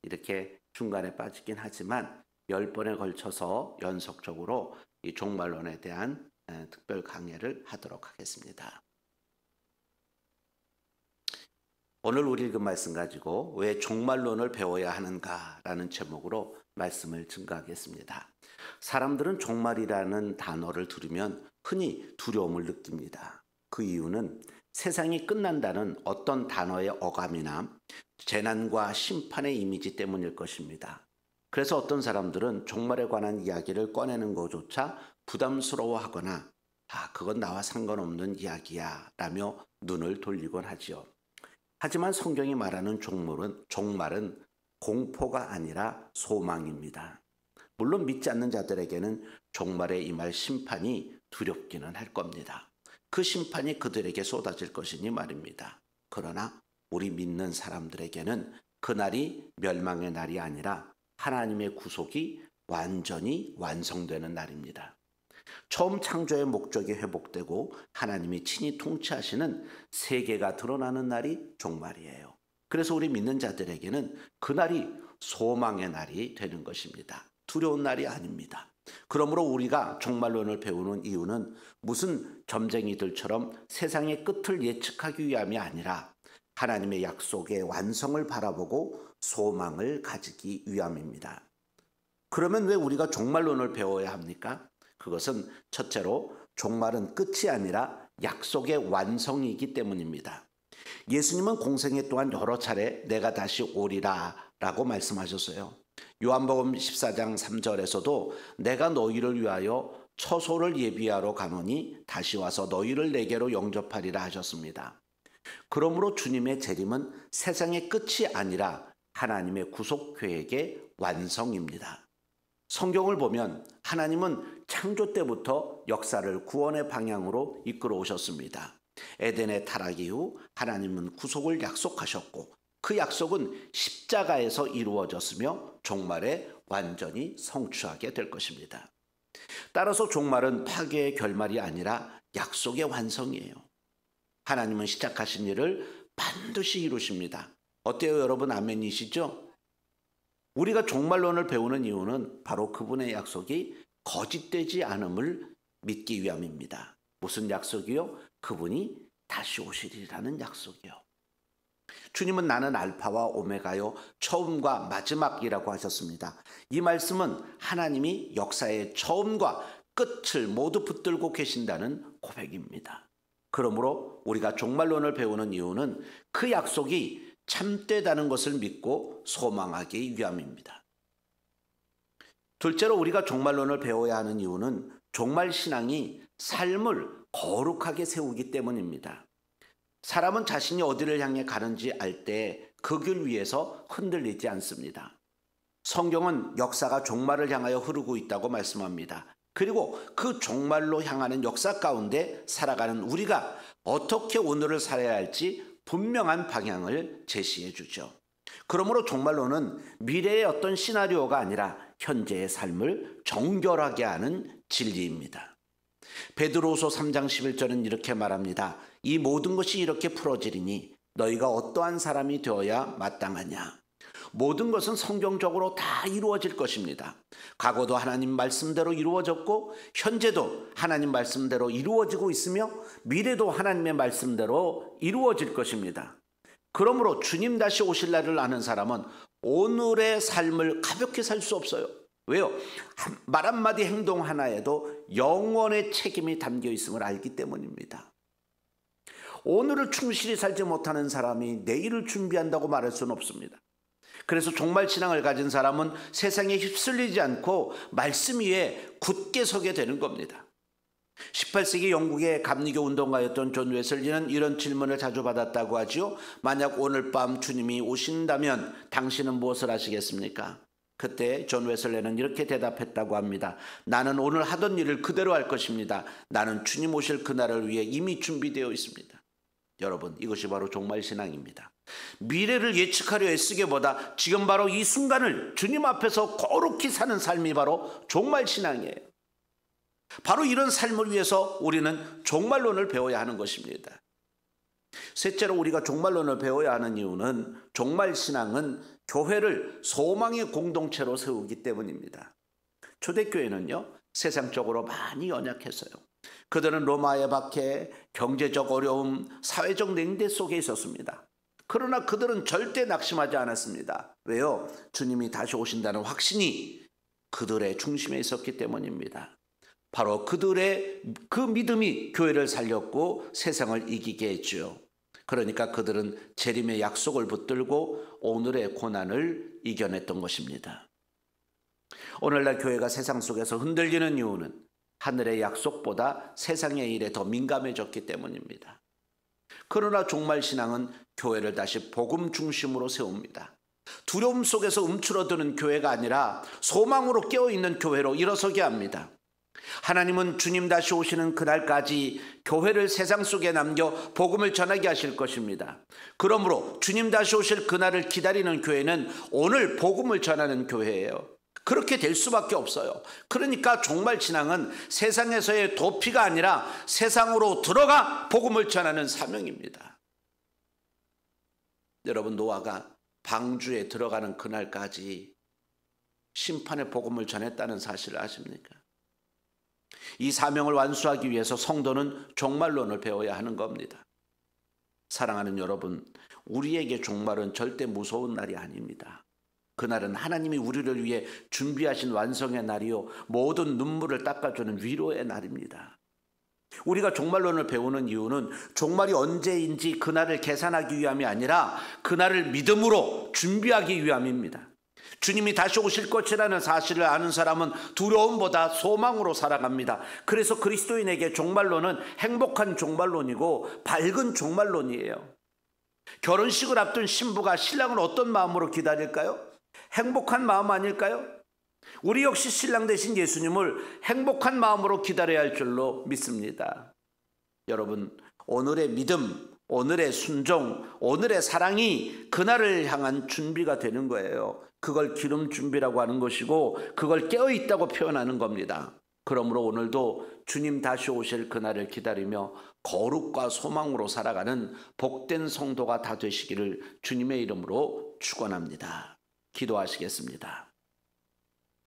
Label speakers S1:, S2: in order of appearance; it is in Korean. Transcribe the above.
S1: 이렇게 중간에 빠지긴 하지만 10번에 걸쳐서 연속적으로 이 종말론에 대한 특별 강해를 하도록 하겠습니다. 오늘 우리 읽은 말씀 가지고 왜 종말론을 배워야 하는가라는 제목으로 말씀을 증거하겠습니다. 사람들은 종말이라는 단어를 들으면 흔히 두려움을 느낍니다. 그 이유는 세상이 끝난다는 어떤 단어의 어감이나 재난과 심판의 이미지 때문일 것입니다. 그래서 어떤 사람들은 종말에 관한 이야기를 꺼내는 것조차 부담스러워하거나 그건 나와 상관없는 이야기야 라며 눈을 돌리곤 하지요. 하지만 성경이 말하는 종말은 공포가 아니라 소망입니다. 물론 믿지 않는 자들에게는 종말에 임할 심판이 두렵기는 할 겁니다. 그 심판이 그들에게 쏟아질 것이니 말입니다. 그러나 우리 믿는 사람들에게는 그날이 멸망의 날이 아니라 하나님의 구속이 완전히 완성되는 날입니다. 처음 창조의 목적이 회복되고 하나님이 친히 통치하시는 세계가 드러나는 날이 종말이에요. 그래서 우리 믿는 자들에게는 그날이 소망의 날이 되는 것입니다. 두려운 날이 아닙니다. 그러므로 우리가 종말론을 배우는 이유는 무슨 점쟁이들처럼 세상의 끝을 예측하기 위함이 아니라 하나님의 약속의 완성을 바라보고 소망을 가지기 위함입니다. 그러면 왜 우리가 종말론을 배워야 합니까? 그것은 첫째로 종말은 끝이 아니라 약속의 완성이기 때문입니다. 예수님은 공생애 동안 여러 차례 내가 다시 오리라 라고 말씀하셨어요. 요한복음 14장 3절에서도 내가 너희를 위하여 처소를 예비하러 가노니 다시 와서 너희를 내게로 영접하리라 하셨습니다. 그러므로 주님의 재림은 세상의 끝이 아니라 하나님의 구속 계획의 완성입니다. 성경을 보면 하나님은 창조 때부터 역사를 구원의 방향으로 이끌어 오셨습니다. 에덴의 타락 이후 하나님은 구속을 약속하셨고 그 약속은 십자가에서 이루어졌으며 종말에 완전히 성취하게 될 것입니다. 따라서 종말은 파괴의 결말이 아니라 약속의 완성이에요. 하나님은 시작하신 일을 반드시 이루십니다. 어때요, 여러분? 아멘이시죠? 우리가 종말론을 배우는 이유는 바로 그분의 약속이 거짓되지 않음을 믿기 위함입니다. 무슨 약속이요? 그분이 다시 오시리라는 약속이요. 주님은 나는 알파와 오메가요 처음과 마지막이라고 하셨습니다. 이 말씀은 하나님이 역사의 처음과 끝을 모두 붙들고 계신다는 고백입니다. 그러므로 우리가 종말론을 배우는 이유는 그 약속이 참되다는 것을 믿고 소망하기 위함입니다. 둘째로 우리가 종말론을 배워야 하는 이유는 종말 신앙이 삶을 거룩하게 세우기 때문입니다. 사람은 자신이 어디를 향해 가는지 알 때 그 길 위에서 흔들리지 않습니다. 성경은 역사가 종말을 향하여 흐르고 있다고 말씀합니다. 그리고 그 종말로 향하는 역사 가운데 살아가는 우리가 어떻게 오늘을 살아야 할지 분명한 방향을 제시해 주죠. 그러므로 종말론은 미래의 어떤 시나리오가 아니라 현재의 삶을 정결하게 하는 진리입니다. 베드로후서 3장 11절은 이렇게 말합니다. 이 모든 것이 이렇게 풀어지리니 너희가 어떠한 사람이 되어야 마땅하냐. 모든 것은 성경적으로 다 이루어질 것입니다. 과거도 하나님 말씀대로 이루어졌고 현재도 하나님 말씀대로 이루어지고 있으며 미래도 하나님의 말씀대로 이루어질 것입니다. 그러므로 주님 다시 오실 날을 아는 사람은 오늘의 삶을 가볍게 살 수 없어요. 왜요? 말 한마디 행동 하나에도 영원의 책임이 담겨 있음을 알기 때문입니다. 오늘을 충실히 살지 못하는 사람이 내일을 준비한다고 말할 수는 없습니다. 그래서 종말 신앙을 가진 사람은 세상에 휩쓸리지 않고 말씀 위에 굳게 서게 되는 겁니다. 18세기 영국의 감리교 운동가였던 존 웨슬리는 이런 질문을 자주 받았다고 하지요. 만약 오늘 밤 주님이 오신다면 당신은 무엇을 하시겠습니까? 그때 존 웨슬리는 이렇게 대답했다고 합니다. 나는 오늘 하던 일을 그대로 할 것입니다. 나는 주님 오실 그날을 위해 이미 준비되어 있습니다. 여러분, 이것이 바로 종말신앙입니다. 미래를 예측하려 애쓰기보다 지금 바로 이 순간을 주님 앞에서 거룩히 사는 삶이 바로 종말신앙이에요. 바로 이런 삶을 위해서 우리는 종말론을 배워야 하는 것입니다. 셋째로 우리가 종말론을 배워야 하는 이유는 종말신앙은 교회를 소망의 공동체로 세우기 때문입니다. 초대교회는요, 세상적으로 많이 연약했어요. 그들은 로마의 박해, 경제적 어려움, 사회적 냉대 속에 있었습니다. 그러나 그들은 절대 낙심하지 않았습니다. 왜요? 주님이 다시 오신다는 확신이 그들의 중심에 있었기 때문입니다. 바로 그들의 그 믿음이 교회를 살렸고 세상을 이기게 했죠. 그러니까 그들은 재림의 약속을 붙들고 오늘의 고난을 이겨냈던 것입니다. 오늘날 교회가 세상 속에서 흔들리는 이유는 하늘의 약속보다 세상의 일에 더 민감해졌기 때문입니다. 그러나 종말신앙은 교회를 다시 복음 중심으로 세웁니다. 두려움 속에서 움츠러드는 교회가 아니라 소망으로 깨어있는 교회로 일어서게 합니다. 하나님은 주님 다시 오시는 그날까지 교회를 세상 속에 남겨 복음을 전하게 하실 것입니다. 그러므로 주님 다시 오실 그날을 기다리는 교회는 오늘 복음을 전하는 교회예요. 그렇게 될 수밖에 없어요. 그러니까 종말신앙은 세상에서의 도피가 아니라 세상으로 들어가 복음을 전하는 사명입니다. 여러분, 노아가 방주에 들어가는 그날까지 심판의 복음을 전했다는 사실을 아십니까? 이 사명을 완수하기 위해서 성도는 종말론을 배워야 하는 겁니다. 사랑하는 여러분, 우리에게 종말은 절대 무서운 날이 아닙니다. 그날은 하나님이 우리를 위해 준비하신 완성의 날이요, 모든 눈물을 닦아주는 위로의 날입니다. 우리가 종말론을 배우는 이유는 종말이 언제인지 그날을 계산하기 위함이 아니라 그날을 믿음으로 준비하기 위함입니다. 주님이 다시 오실 것이라는 사실을 아는 사람은 두려움보다 소망으로 살아갑니다. 그래서 그리스도인에게 종말론은 행복한 종말론이고 밝은 종말론이에요. 결혼식을 앞둔 신부가 신랑을 어떤 마음으로 기다릴까요? 행복한 마음 아닐까요? 우리 역시 신랑 되신 예수님을 행복한 마음으로 기다려야 할 줄로 믿습니다. 여러분, 오늘의 믿음, 오늘의 순종, 오늘의 사랑이 그날을 향한 준비가 되는 거예요. 그걸 기름 준비라고 하는 것이고 그걸 깨어있다고 표현하는 겁니다. 그러므로 오늘도 주님 다시 오실 그날을 기다리며 거룩과 소망으로 살아가는 복된 성도가 다 되시기를 주님의 이름으로 축원합니다. 기도하시겠습니다.